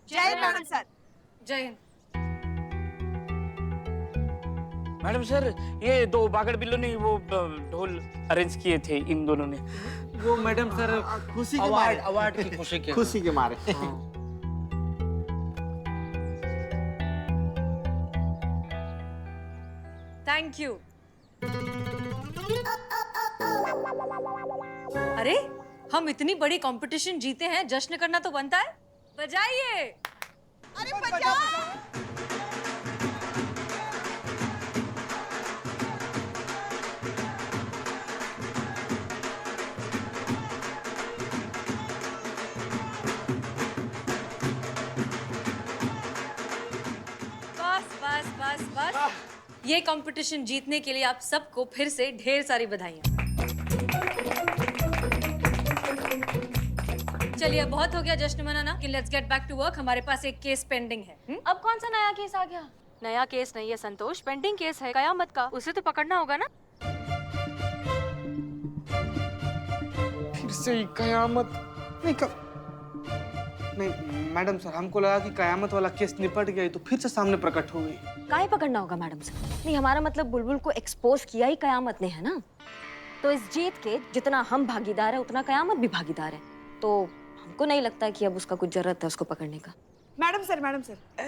जय Hind madam sir. जय Hind. Madam sir, ये दो बागड़ बिल्लों ने वो ढोल अरेंज किए थे इन दोनों ने। वो मैडम सर खुशी के मारे, अवार्ड की खुशी के खुशी के मारे। Thank you. अरे हम इतनी बड़ी कंपटीशन जीते हैं, जश्न करना तो बनता है। बजाइए। अरे बजाओ। बस बस बस बस, ये कंपटीशन जीतने के लिए आप सबको फिर से ढेर सारी बधाइयाँ। चलिए अब बहुत हो गया जश्न मनाना, कि let's get back to work. हमारे पास एक केस पेंडिंग है। अब कौन सा नया केस आ गया? नया केस नहीं है संतोष, पेंडिंग केस है कयामत का, उसे तो पकड़ना होगा ना। फिर से ही कयामत नहीं मैडम सर, हमको लगा कि कयामत वाला केस निपट गया तो फिर से सामने प्रकट हो गई। काहे पकड़ना होगा मैडम से? नहीं, हमारा मतलब बुलबुल को एक्सपोज किया ही कयामत ने, है ना? तो इस जीत के जितना हम भागीदार है उतना कयामत भी भागीदार है। तो हमको नहीं लगता कि अब उसका कुछ जरूरत है उसको पकड़ने का। मैडम सर,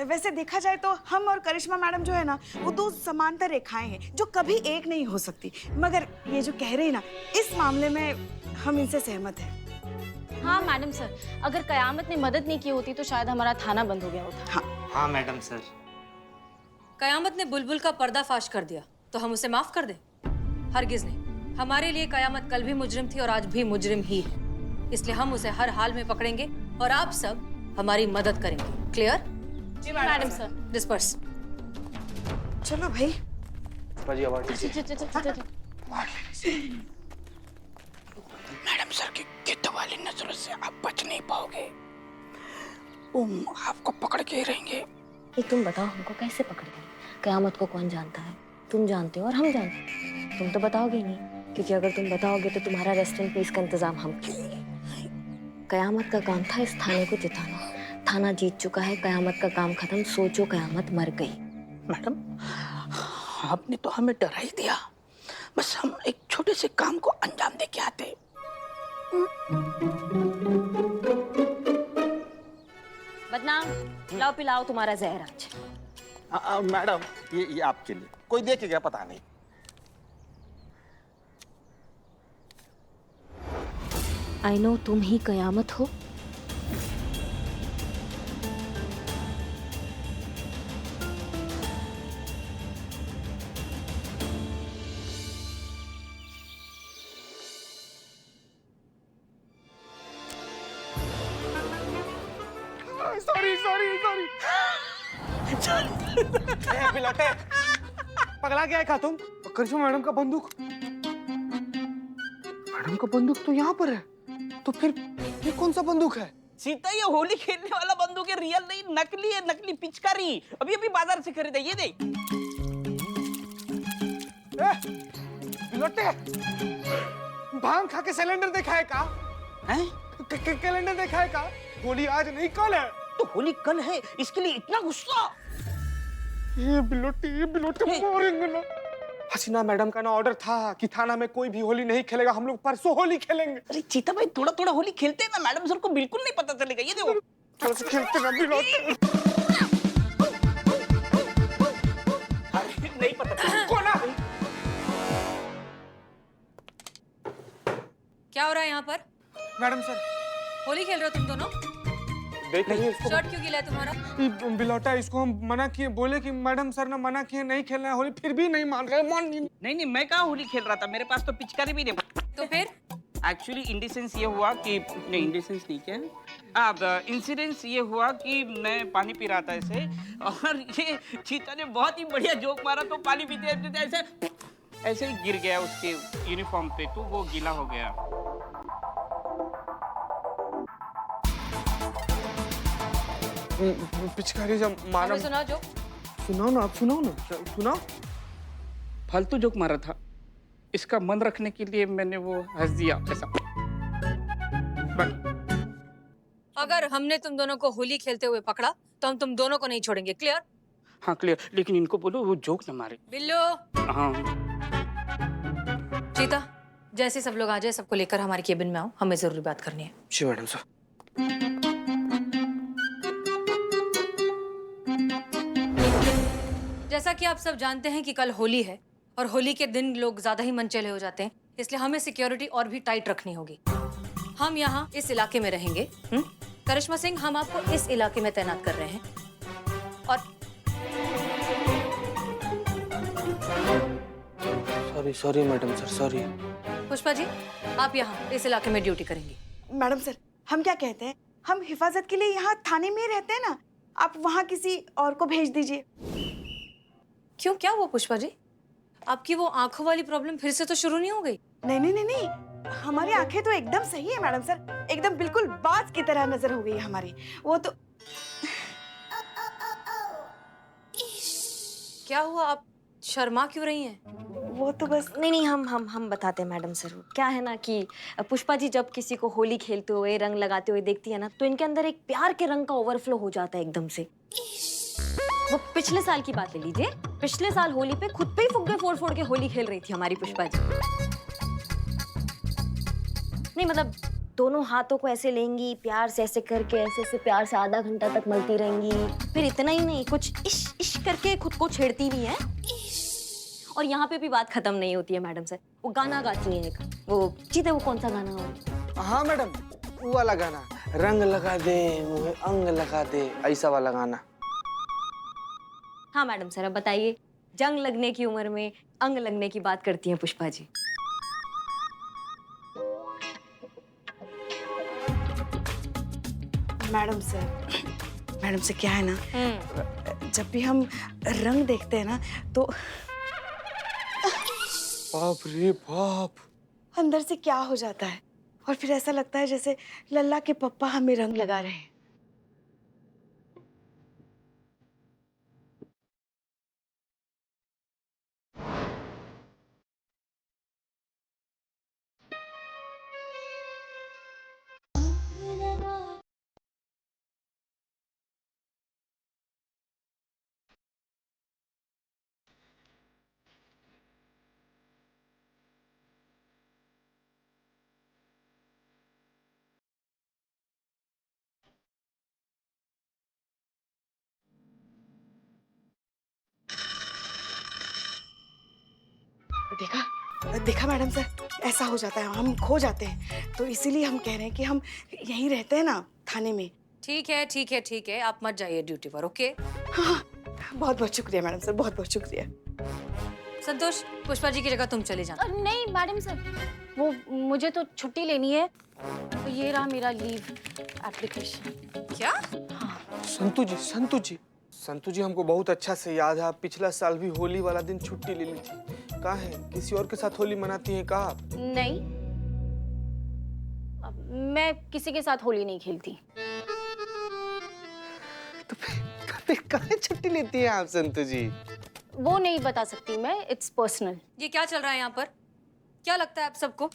वैसे देखा जाए तो हम और करिश्मा मैडम जो है ना, वो दो समांतर रेखाएं हैं जो कभी एक नहीं हो सकती। मगर ये जो कह रही है ना, इस मामले में हम इनसे सहमत हैं। हाँ मैडम सर, अगर कयामत ने मदद नहीं की होती तो शायद हमारा थाना बंद हो गया होता। हाँ मैडम सर। कयामत ने बुलबुल का पर्दाफाश कर दिया तो हम उसे माफ कर दें? हरगिज नहीं। हमारे लिए कयामत कल भी मुजरिम थी और आज भी मुजरिम ही है, इसलिए हम उसे हर हाल में पकड़ेंगे और आप सब हमारी मदद करेंगे। क्लियर? जी मैडम सर। डिस्पर्स। चलो भाई। बाजी अवार्ड मैडम सर की गिद्ध वाली नजरों से आप बच नहीं पाओगे, वो आपको पकड़ के ही रहेंगे। ये तुम बताओ, हमको कैसे पकड़ेंगे? कयामत को कौन जानता है? तुम जानते हो और हम जानते हैं। तुम तो बताओगे ही नहीं, क्योंकि अगर तुम बताओगे तो तुम्हारा रेस्ट इन पीस का इंतजाम हम करेंगे। कयामत का काम था इस थाने को जिताना। थाना जीत चुका है, कयामत का काम खत्म। सोचो कयामत मर गई। मैडम, आपने तो हमें डरा ही दिया, बस हम एक छोटे से काम को अंजाम दे के आते। बदनाम, लाओ पिलाओ तुम्हारा जहर आज। मैडम, ये आपके लिए। कोई देख गया पता नहीं। आई नो तुम ही कयामत हो। सॉरी बिलौटे, पगला गया क्या तुम? करिश्मा मैडम का बंदूक, मैडम का बंदूक तो यहाँ पर है, तो फिर ये कौन सा बंदूक है? सीता, ये होली खेलने वाला बंदूक है, रियल नहीं, नकली है, नकली पिचकारी। अभी अभी बाजार से खरीदा, ये देख। बिलौटे, भांग खा के सिलेंडर देखा है का? हैं? कैलेंडर देखा है का? होली आज नहीं कल है। तो होली कल है, इसके लिए इतना गुस्सा? ये बिलोटी मारेंगे ना। हसीना मैडम का ना ऑर्डर था कि थाना में कोई भी होली नहीं खेलेगा, हम लोग परसों होली खेलेंगे। अरे चीता भाई, थोड़ा थोड़ा होली खेलते हैं ना, मैडम सर को बिल्कुल नहीं पता चलेगा। ये देखो, थोड़ा सा खेलते ना बिलोटी। अरे नहीं पता कौन है? क्या हो रहा है यहाँ पर? मैडम सर, होली खेल रहे हो तुम दोनों? देख रही है इसको। शर्ट क्यों गीला है तुम्हारा? ये बिलौटा, इसको हम मना किए, बोले कि मैडम सर ने मना किए नहीं खेलना है होली, फिर भी नहीं मान रहे। नहीं, मैं कहाँ होली खेल रहा था, मेरे पास तो पिचकारी भी नहीं। तो फिर? एक्चुअली इंडिसेंस ये हुआ कि नहीं, इंडिसेंस नहीं, क्या है, अब इंसिडेंस ये हुआ कि मैं पानी पी रहा था ऐसे, और ये चीता ने बहुत ही बढ़िया जोक मारा, तो पानी पीते पीते ऐसे ही गिर गया उसके यूनिफॉर्म पे, तो वो गीला हो गया। पिचकारी जब मारा। हमें सुनाओ जो। सुनाओ ना, आप सुनाओ ना, सुनाओ। फालतू जोक मारा था, इसका मन रखने के लिए मैंने वो हंस दिया ऐसा। अगर हमने तुम दोनों को होली खेलते हुए पकड़ा तो हम तुम दोनों को नहीं छोड़ेंगे, क्लियर? हाँ क्लियर, लेकिन इनको बोलो वो जोक न मारे। बिल्लू, हाँ चीता, जैसे सब लोग आ जाए सबको लेकर हमारे केबिन में आओ, हमें जरूरी बात करनी है। जी मैडम सर। जैसा कि आप सब जानते हैं कि कल होली है और होली के दिन लोग ज्यादा ही मनचले हो जाते हैं, इसलिए हमें सिक्योरिटी और भी टाइट रखनी होगी। हम यहाँ इस इलाके में रहेंगे। करिश्मा सिंह, हम आपको इस इलाके में तैनात कर रहे हैं। और sorry sorry madam sir, sorry. Pushpa ji, आप यहाँ इस इलाके में ड्यूटी करेंगी। मैडम सर, हम क्या कहते हैं, हम हिफाजत के लिए यहाँ थाने में ही रहते हैं ना, आप वहाँ किसी और को भेज दीजिए। क्यों, क्या हुआ पुष्पा जी? आपकी वो आंखों वाली प्रॉब्लम फिर से तो शुरू नहीं हो गई? नहीं नहीं नहीं नहीं, हमारी आंखें तो एकदम सही है मैडम सर, एकदम बिल्कुल बाज की तरह नजर हो गई है हमारी। वो तो क्या हुआ, आप शर्मा क्यों रही हैं? वो तो बस नहीं, हम बताते हैं मैडम सर। क्या है ना कि पुष्पा जी जब किसी को होली खेलते हुए, रंग लगाते हुए देखती है ना, तो इनके अंदर एक प्यार के रंग का ओवरफ्लो हो जाता है एकदम से। वो पिछले साल की बात ले लीजिए, पिछले साल होली पे खुद पे ही फुग्गे फोड़ फोड़ के होली खेल रही थी हमारी पुष्पा जी। नहीं मतलब दोनों हाथों को ऐसे लेंगी, प्यार से ऐसे करके, ऐसे प्यार से आधा घंटा तक मलती रहेंगी। फिर इतना ही नहीं, कुछ इश इश करके खुद को छेड़ती भी हैं। और यहाँ पे भी बात खत्म नहीं होती है मैडम सर, वो गाना गाती हैं एक। वो चीते, वो कौन सा गाना हो? हाँ मैडम, वो वाला गाना, रंग लगा दे मुझे अंग लगा दे, ऐसा वाला गाना। हाँ मैडम सर, अब बताइए, जंग लगने की उम्र में अंग लगने की बात करती हैं पुष्पा जी। मैडम से क्या है ना, जब भी हम रंग देखते हैं ना तो बाप रे बाप, अंदर से क्या हो जाता है, और फिर ऐसा लगता है जैसे लल्ला के पप्पा हमें रंग लगा रहे हैं। देखा मैडम सर, ऐसा हो जाता है, हम खो जाते हैं, तो इसीलिए हम कह रहे हैं कि हम यहीं रहते हैं ना थाने में। ठीक है ठीक है ठीक है, आप मत जाइए ड्यूटी पर, ओके? हाँ, बहुत बहुत शुक्रिया मैडम सर, बहुत बहुत शुक्रिया। संतोष, पुष्पा जी की जगह तुम चले जाना। नहीं मैडम सर, वो मुझे तो छुट्टी लेनी है, तो ये रहा मेरा लीव एप्लीकेशन। क्या? संतू जी हमको बहुत अच्छा से याद है, पिछला साल भी होली वाला दिन छुट्टी ले ली थी। कहाँ है, किसी और के साथ होली मनाती हैं कहाँ? नहीं, मैं किसी के साथ होली नहीं खेलती। तो फिर कहाँ छुट्टी लेती हैं आप संतू जी? वो नहीं बता सकती मैं, इट्स पर्सनल। ये क्या चल रहा है यहाँ पर? क्या लगता है आप सबको?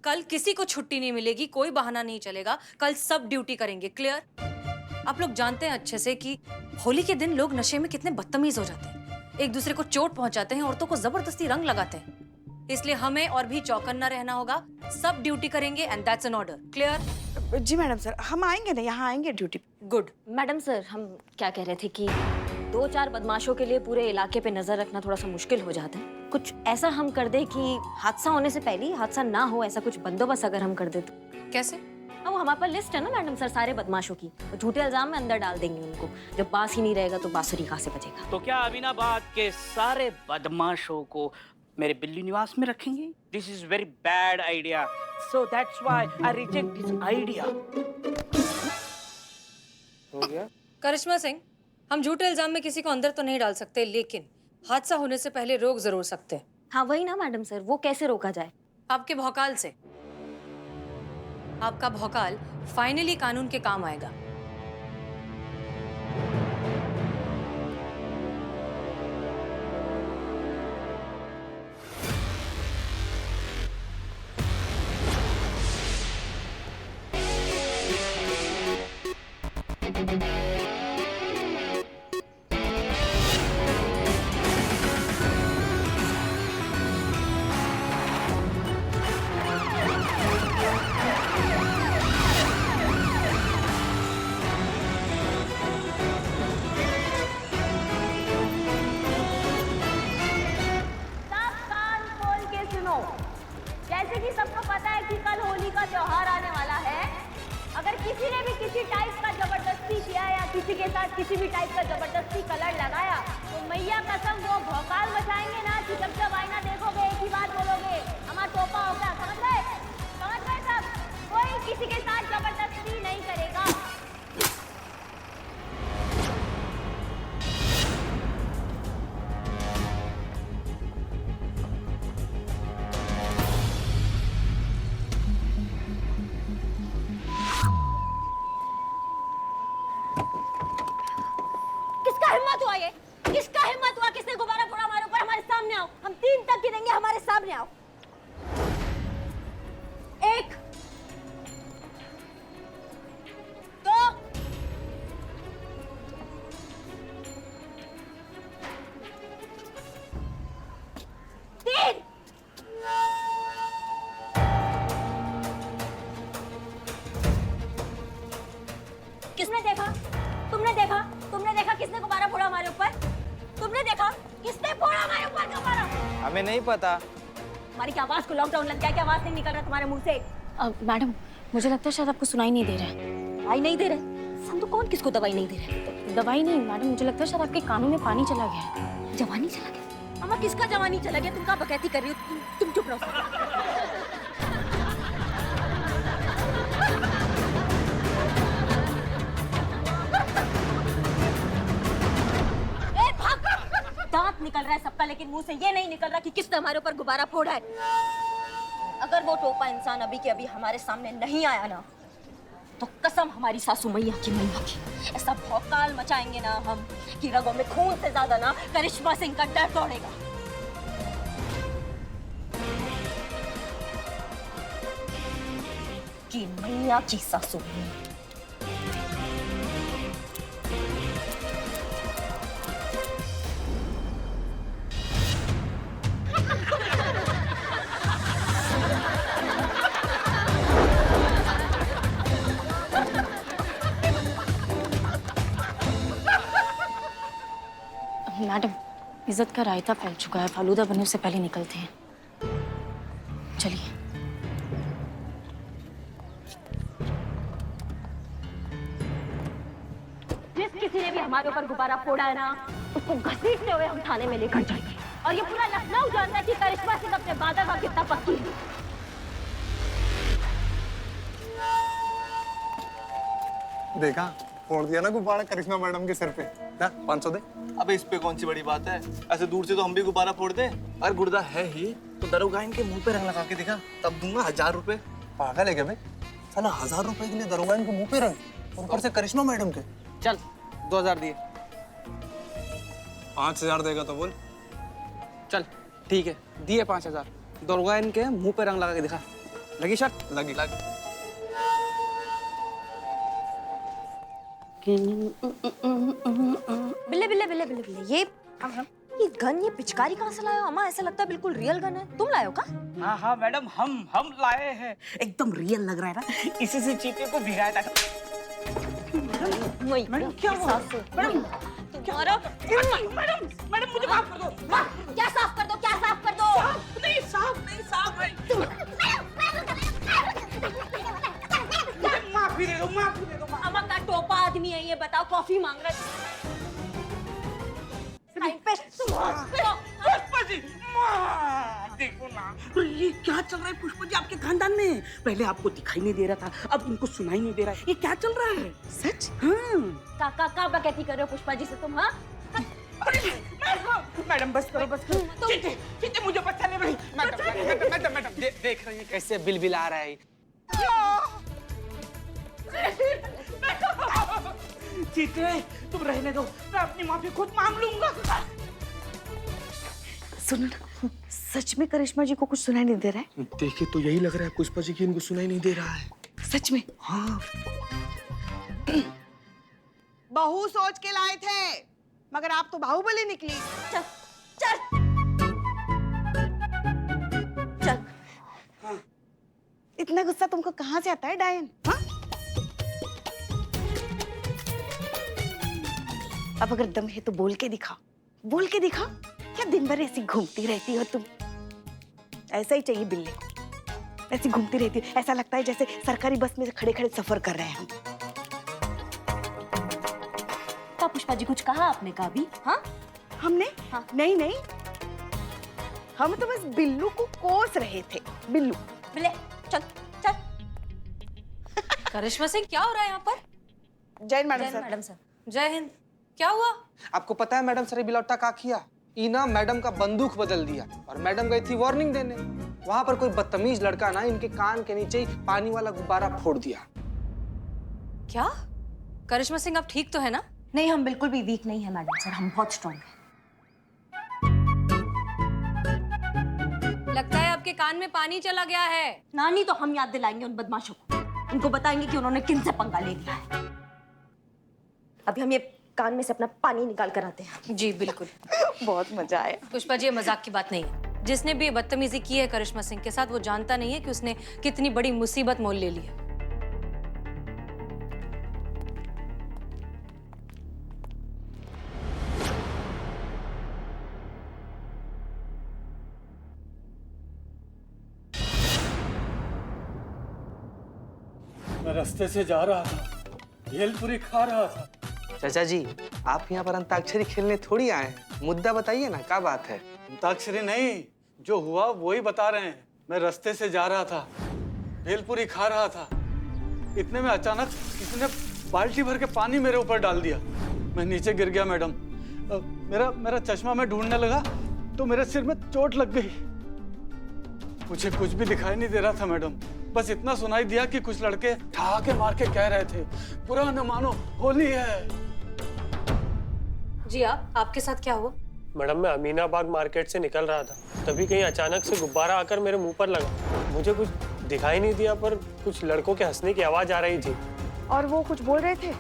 कल किसी को छुट्टी नहीं मिलेगी, कोई बहाना नहीं चलेगा, कल सब ड्यूटी करेंगे, क्लियर? आप लोग जानते हैं अच्छे से कि होली के दिन लोग नशे में कितने बदतमीज हो जाते हैं, एक दूसरे को चोट पहुंचाते हैं, औरतों को जबरदस्ती रंग लगाते हैं। इसलिए हमें और भी चौकन्ना रहना होगा, सब ड्यूटी करेंगे and that's an order, clear? जी मैडम सर, हम आएंगे ना, यहाँ आएंगे ड्यूटी। गुड। मैडम सर, हम क्या कह रहे थे कि 2-4 बदमाशों के लिए पूरे इलाके पे नजर रखना थोड़ा सा मुश्किल हो जाता है। कुछ ऐसा हम कर दे कि हादसा होने से पहले ही हादसा ना हो, ऐसा कुछ बंदोबस्त अगर हम कर दे तो। कैसे? अब वो हमारे पास लिस्ट है ना मैडम सर, सारे बदमाशों की, तो झूठे इल्जाम में अंदर डाल देंगे उनको। जब बास ही नहीं रहेगा तो बांसुरी कहाँ से बजेगा? तो क्या अमीनाबाद के सारे बदमाशों को मेरे बिल्ली निवास में रखेंगे? This is very bad idea, so that's why I reject this idea. हो गया? करिश्मा सिंह, हम झूठे इल्जाम में किसी को अंदर तो नहीं डाल सकते, लेकिन हादसा होने से पहले रोक जरूर सकते हैं। हाँ वही ना मैडम सर, वो कैसे रोका जाए? आपके भौकाल से। आपका भौकाल फाइनली कानून के काम आएगा। सब कान खोल के सुनो। जैसे कि सबको पता है कि कल होली का त्योहार आने वाला है। अगर किसी ने भी किसी टाइप का जबरदस्ती किया या किसी के साथ किसी भी टाइप का जबरदस्ती कलर लगाया तो मैया कसम वो भौकाल मचाएंगे ना कि जब जब आईना देखोगे एक ही बात बोलोगे, हमारा टोपा हो गया। समझ गए? समझ गए सब? कोई किसी के साथ जबरदस्ती नहीं करेगा। किसका हिम्मत हुआ ये? किसका हिम्मत हुआ? किसने गुब्बारा फोड़ा हमारे ऊपर? हमारे सामने आओ, हम 3 तक गिनेंगे, हमारे सामने आओ। 1 2 3 किसने देखा? तुमने देखा? तुमने देखा किसने गुब्बारा फोड़ा हमारे ऊपर? तुमने देखा किसने फोड़ा हमारे ऊपर गुब्बारा? हमें नहीं पता। हमारी क्या आवाज को लॉकडाउन लग गया? क्या आवाज नहीं निकल रहा तुम्हारे मुंह से? मैडम, मुझे लगता है शायद आपको सुनाई नहीं दे रहा है। दवाई नहीं दे रहे? संतु कौन किसको दवाई नहीं दे रहे? दवाई नहीं मैडम, मुझे लगता है शायद आपके कानों में पानी चला गया है। जवानी चला गया? अम्मा किसका जवानी चला गया? तुम क्या बकैती कर रही हो? तुम चुप रहो। ए, भाग! दांत निकल रहा है सबका, लेकिन मुंह से ये नहीं निकल रहा कि किसने हमारे ऊपर गुब्बारा फोड़ा है। अगर वो टोपा इंसान अभी के अभी हमारे सामने नहीं आया ना तो कसम हमारी सासू मैया की ऐसा भौकाल मचाएंगे ना हम कि रगों में खून से ज्यादा ना करिश्मा सिंह का डर दौड़ेगा। कि मैया की सासू मैया। मैडम, इज्जत का रायता फैल चुका है, फालूदा बनने से पहले निकलते हैं। चलिए। जिस किसी ने भी हमारे ऊपर गुब्बारा फोड़ा है ना उसको घसीटते हुए हम थाने में लेकर जाएंगे। और ये पूरा लखनऊ जानता है कि करिश्मा सिंह अपने वादा का कितना पक्की है। देखा, फोड़ दिया ना गुब्बारा करिश्मा मैडम के सर पे। ना 500 दे। अबे इस पे कौन सी बड़ी बात है? ऐसे दूर से तो हम भी गुब्बारा फोड़ दे। अगर गुर्दा है ही तो दरोगा इनके मुंह पे रंग लगा के दिखा, तब दूंगा 1000 रुपए। पागल है क्या बे? साला 1000 रुपए के लिए दरोगा इनके मुंह पे रंग, और ऊपर से करिश्मा मैडम के। चल 2000 दिए। 5000 देगा तो बोल। चल ठीक है, दिए 5000। दरोगा इनके मुंह पे रंग लगा के दिखा। लगी शर्त? लगी। बिल्ले बिल्ले बिल्ले बिल्ले बिल्ले ये गन, ये पिचकारी कहाँ से लाए हो? अम्मा ऐसा लगता है बिल्कुल रियल गन है। तुम लाए हो का? हाँ हाँ मैडम, हम लाए हैं। एकदम रियल लग रहा है ना, इसी से चीते को भिगाया था। मैडम क्या हुआ? मैडम तुम्हारा मैडम मैडम मुझे माफ कर दो। क्या साफ कर दो? क्या साफ कर दो? साफ है। माफी दे दो। अम्मा का टोपा आदमी है ये, बताओ कॉफी मांग रहा है। टाइम पे पुष्पा जी, देखो ना, ये क्या चल रहा है पुष्पा जी आपके खानदान में? पहले आपको दिखाई नहीं दे रहा था, अब इनको सुनाई नहीं दे रहा है। ये क्या चल रहा है? सच? हाँ। का बकैती कर रहे हो पुष्पा जी से तुम? हाँ मैडम बस करो। चीते मुझे पता नहीं भाई। मैडम देख रही है कैसे बिल आ रहा है। चीते तुम रहने दो, मैं अपनी माफी खुद मांग लूंगा। सुनो ना, सच में करिश्मा जी को कुछ सुनाई नहीं दे रहा है? देखे तो यही लग रहा है पुष्पा जी की इनको सुनाई नहीं दे रहा है। सच में? हाँ। बहू सोच के लाए थे, मगर आप तो बाहुबली निकली। चल चल चल। इतना गुस्सा तुमको कहाँ से आता है डायन? हाँ? अब अगर दम है तो बोल के दिखा, बोल के दिखा। क्या दिन भर ऐसी घूमती रहती हो तुम? ऐसा ही चाहिए बिल्ली को, ऐसी घूमती रहती हो, ऐसा लगता है जैसे सरकारी बस में खड़े खड़े सफर कर रहे हैं हम। क्या पुष्पा जी कुछ कहा आपने का भी? हाँ हमने? हाँ। नहीं नहीं, हम तो बस बिल्लू को कोस रहे थे। बिल्लू बिल्ले चल चल। करिश्मा सिंह, क्या हो रहा है यहाँ पर? Jain madam sir. Madam sir. जय हिंद। क्या हुआ? आपको पता है मैडम सर बिलौटा का किया? इना मैडम का बंदूक बदल दिया और मैडम गई थी वार्निंग देने। वहां पर कोई बदतमीज लड़का ना इनके कान के नीचे ही पानी वाला गुब्बारा फोड़ दिया। क्या? करिश्मा सिंह, आप ठीक तो है ना? नहीं, हम बिल्कुल भी वीक नहीं है मैडम सर, हम बहुत स्ट्रॉन्ग हैं। लगता है आपके कान में पानी चला गया है। नानी तो हम याद दिलाएंगे उन बदमाशों को, उनको बताएंगे कि उन्होंने किनसे पंगा ले लिया है। अभी हम ये कान में से अपना पानी निकाल कर आते हैं। जी बिल्कुल। बहुत मजा आया। पुष्पा जी, ये मजाक की बात नहीं है। जिसने भी ये बदतमीजी की है करिश्मा सिंह के साथ, वो जानता नहीं है कि उसने कितनी बड़ी मुसीबत मोल ले ली है। मैं रास्ते से जा रहा था, भेलपुरी खा रहा था। चाचा जी, आप यहाँ पर अंताक्षरी खेलने थोड़ी आए हैं। मुद्दा बताइए ना, क्या बात है? अंताक्षरी नहीं, जो हुआ वही बता रहे हैं। मैं रास्ते से जा रहा था, भेलपुरी खा रहा था, इतने में अचानक किसी ने बाल्टी भर के पानी मेरे ऊपर डाल दिया। मैं नीचे गिर गया मैडम। मेरा चश्मा मैं ढूंढने लगा तो मेरे सिर में चोट लग गई। मुझे कुछ भी दिखाई नहीं दे रहा था मैडम, बस इतना सुनाई दिया कि कुछ लड़के ठहाके मार के कह रहे थे, बुरा न मानो, होली है। जी आपके साथ क्या हुआ? मैडम, मैं अमीनाबाग मार्केट से निकल रहा था, तभी कहीं अचानक से गुब्बारा आकर मेरे मुंह पर लगा। मुझे कुछ दिखाई नहीं दिया, पर कुछ लड़कों के हंसने की आवाज आ रही थी। और वो कुछ बोल रहे थे?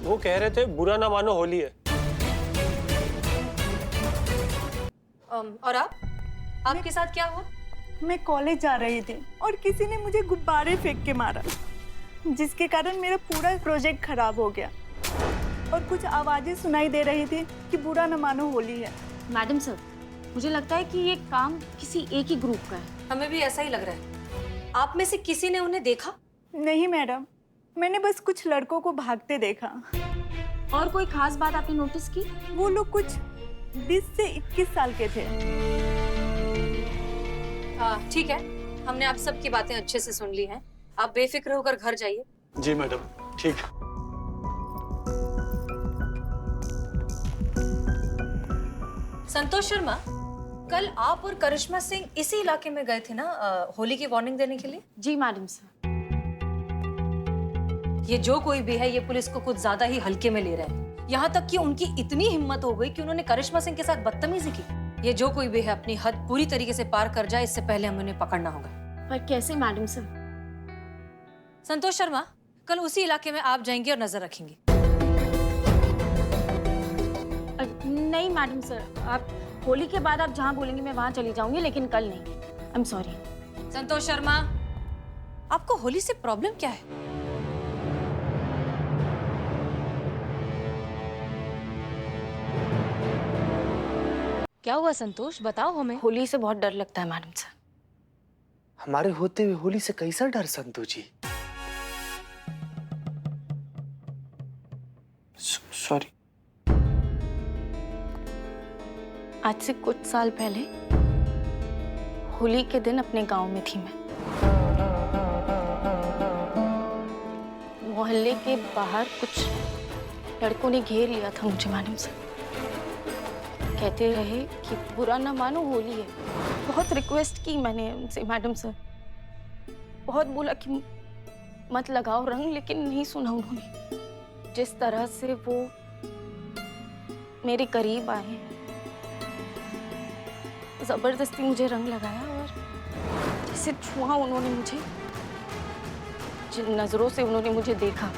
वो कह रहे थे, बुरा ना मानो, होली है। और आपके साथ क्या हुआ? मैं कॉलेज जा रही थी और किसी ने मुझे गुब्बारे फेंक के मारा, जिसके कारण मेरा पूरा प्रोजेक्ट खराब हो गया। और कुछ आवाजें सुनाई दे रही थी कि बुरा न मानो, होली है। मैडम सर, मुझे लगता है कि ये काम किसी एक ही ग्रुप का है। हमें भी ऐसा ही लग रहा है। आप में से किसी ने उन्हें देखा? नहीं मैडम, मैंने बस कुछ लड़कों को भागते देखा। और कोई खास बात आपने नोटिस की? वो लोग कुछ 20 से 21 साल के थे। ठीक है, हमने आप सबकी बातें अच्छे से सुन ली हैं। आप बेफिक्र होकर घर जाइए। जी मैडम, ठीक। संतोष शर्मा, कल आप और करिश्मा सिंह इसी इलाके में गए थे ना होली की वार्निंग देने के लिए? जी मैडम सर। ये जो कोई भी है, ये पुलिस को कुछ ज्यादा ही हल्के में ले रहे हैं। यहाँ तक कि उनकी इतनी हिम्मत हो गई कि उन्होंने करिश्मा सिंह के साथ बदतमीजी की। ये जो कोई भी है अपनी हद पूरी तरीके से पार कर जाए, इससे पहले हमें उन्हें पकड़ना होगा। पर कैसे मैडम सर? संतोष शर्मा, कल उसी इलाके में आप जाएंगे और नजर रखेंगे। नहीं मैडम सर, आप होली के बाद आप जहाँ बोलेंगे मैं वहाँ चली जाऊंगी, लेकिन कल नहीं। I am sorry. Santosh Sharma, आपको होली से प्रॉब्लम क्या है? क्या हुआ संतोष, बताओ हमें। होली से बहुत डर लगता है मैडम सर। हमारे होते हुए होली से कैसा डर संतू जी? सॉरी। आज से कुछ साल पहले होली के दिन अपने गांव में थी मैं। मोहल्ले के बाहर कुछ लड़कों ने घेर लिया था मुझे मैडम सर। कहते रहे कि बुरा ना मानो, होली है। बहुत रिक्वेस्ट की मैंने उनसे मैडम सर, बहुत बोला कि मत लगाओ रंग, लेकिन नहीं सुना उन्होंने। जिस तरह से वो मेरे करीब आए, जबरदस्ती मुझे रंग लगाया और जैसे छुआ उन्होंने मुझे, जिन नजरों से उन्होंने मुझे देखा,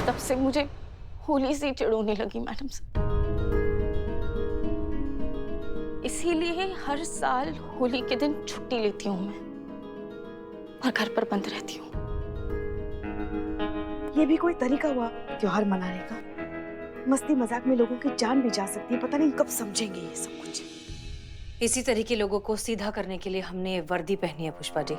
तब से मुझे होली से चिढ़ोने लगी मैडम सर। इसीलिए हर साल होली के दिन छुट्टी लेती हूँ मैं और घर पर बंद रहती हूँ। ये भी कोई तरीका हुआ त्योहार मनाने का? मस्ती मजाक में लोगों की जान भी जा सकती है, पता नहीं कब समझेंगे ये सब कुछ। इसी तरह के लोगों को सीधा करने के लिए हमने ये वर्दी पहनी है पुष्पा जी।